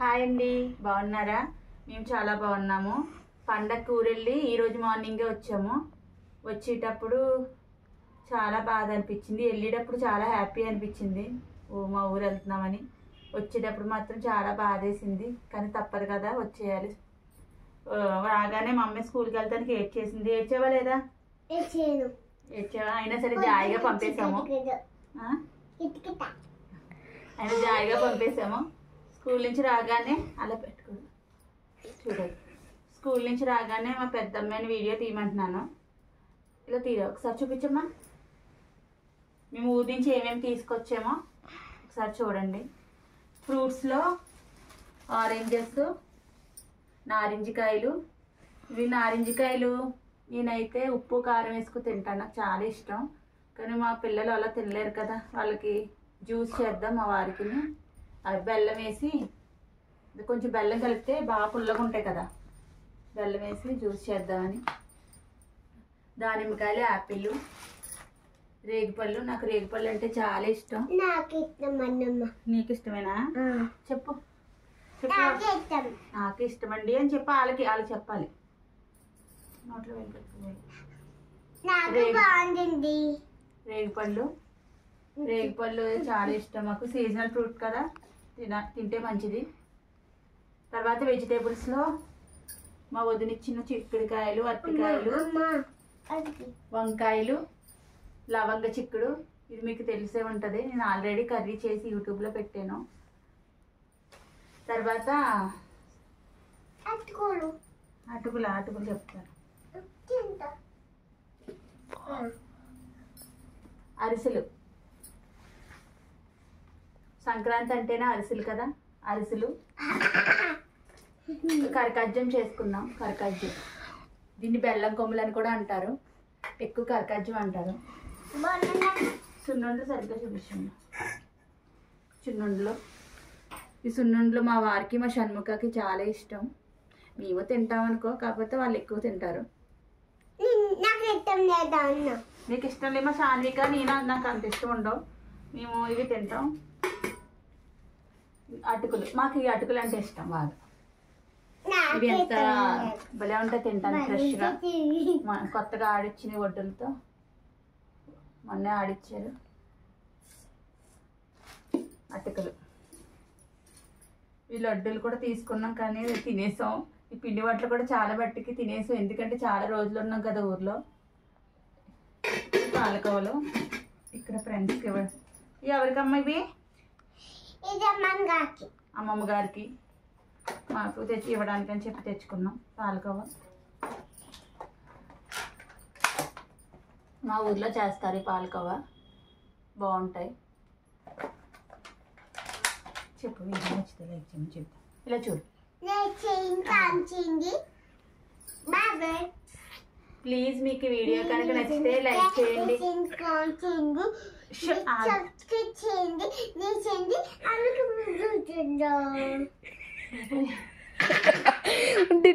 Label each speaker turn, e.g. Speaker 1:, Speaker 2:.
Speaker 1: Hi అండి, బాగున్నారా? మేము చాలా బాగున్నాము. పండగ ఊరెళ్ళి ఈరోజు మార్నింగే వచ్చాము. వచ్చేటప్పుడు చాలా బాధ అనిపించింది, వెళ్ళేటప్పుడు చాలా హ్యాపీ అనిపించింది. మా ఊరు వెళ్తున్నామని. వచ్చేటప్పుడు మాత్రం చాలా బాధేసింది, కానీ తప్పదు కదా, వచ్చేయాలి. రాగానే మా అమ్మాయి స్కూల్కి వెళ్తానికి ఏడ్చేసింది. ఏడ్చేవా లేదా? ఏడ్చేవా? అయినా సరే జాయిగా పంపేశాము. అయినా జాయిగా పంపేశాము. స్కూల్ నుంచి రాగానే అలా పెట్టుకోండి, చూడండి. స్కూల్ నుంచి రాగానే మా పెద్ద అమ్మాయిని వీడియో తీయమంటున్నాను. ఇలా తీరా ఒకసారి చూపించమ్మా. మేము ఊరి నుంచి ఏమేమి తీసుకొచ్చామో ఒకసారి చూడండి. ఫ్రూట్స్లో ఆరెంజెస్, నారింజకాయలు. ఇవి నారింజకాయలు నేనైతే ఉప్పు కారం వేసుకు తింటాను, నాకు చాలా ఇష్టం. కానీ మా పిల్లలు అలా తినలేరు కదా, వాళ్ళకి జ్యూస్ చేద్దాం మా వారికి. అవి బెల్లం వేసి, కొంచెం బెల్లం కలిపితే బాగా పుల్లగా ఉంటాయి కదా, బెల్లం వేసి జ్యూస్ చేద్దామని. దానిమ్మకాయలు, యాపిల్, రేగిపళ్ళు. నాకు రేగిపళ్ళు అంటే చాలా ఇష్టం. నీకు ఇష్టమేనా? చెప్పు చెప్పు. నాకు ఇష్టమండి అని చెప్పి వాళ్ళు చెప్పాలి. నోట్లో రేగిపళ్ళు చాలా ఇష్టం మాకు. సీజనల్ ఫ్రూట్ కదా, తింటే మంచిది. తర్వాత వెజిటేబుల్స్లో మా వదినిచ్చిన చిక్కుడుకాయలు, అరటికాయలు, వంకాయలు, లవంగ చిక్కుడు. ఇది మీకు తెలిసే ఉంటుంది, నేను ఆల్రెడీ కర్రీ చేసి యూట్యూబ్లో పెట్టాను. తర్వాత అటుకులు చెప్తాను. అరిసెలు. సంక్రాంతి అంటేనే అరిసెలు కదా, అరిసెలు. కరకజ్జం చేసుకున్నాం. కరకజ్జం, దీన్ని బెల్లం కొమ్ములు అని కూడా అంటారు, ఎక్కువ కరకజ్జం అంటారు. సున్నుండలు సరిగ్గా చూపించండి. చున్నుండలు. ఈ సున్నుండలు మా వారికి, మా షణ్ముఖకి చాలా ఇష్టం. మేము తింటాం అనుకో, కాకపోతే వాళ్ళు ఎక్కువ తింటారు. నీకు ఇష్టం లేదు. మా సాన్విక, నాకు అంత ఇష్టం ఉండవు. మేము ఇవి తింటాం. అటుకులు, మాకు ఈ అటుకులు అంటే ఇష్టం బాగా. ఇవి ఎంత భలే ఉంటాయి, తింటాను ఫ్రెష్గా. కొత్తగా ఆడిచ్చిన వడ్డలతో మొన్న ఆడిచ్చారు అటుకులు. ఈ లడ్డూలు కూడా తీసుకున్నాం, కానీ తినేసాం. ఈ పిండి వంటలు కూడా చాలా బట్టికి తినేసాం, ఎందుకంటే చాలా రోజులు ఉన్నాం కదా ఊర్లో. పాలకోవలు ఇక్కడ ఫ్రెండ్స్కి ఇవ్వండి. ఎవరికమ్మ ఇవి? అమ్మమ్మ గారికి, మాకు తెచ్చి ఇవ్వడానికి అని చెప్పి తెచ్చుకున్నాం పాలకోవ. మా ఊర్లో చేస్తారు ఈ పాలకోవ, బాగుంటాయి. చెప్పు, వీడియో నచ్చితే లైక్ చేయమని చెప్తా. ఇలా చూడు. ప్లీజ్ మీకు వీడియో కనుక నచ్చితే లైక్ చేయండి.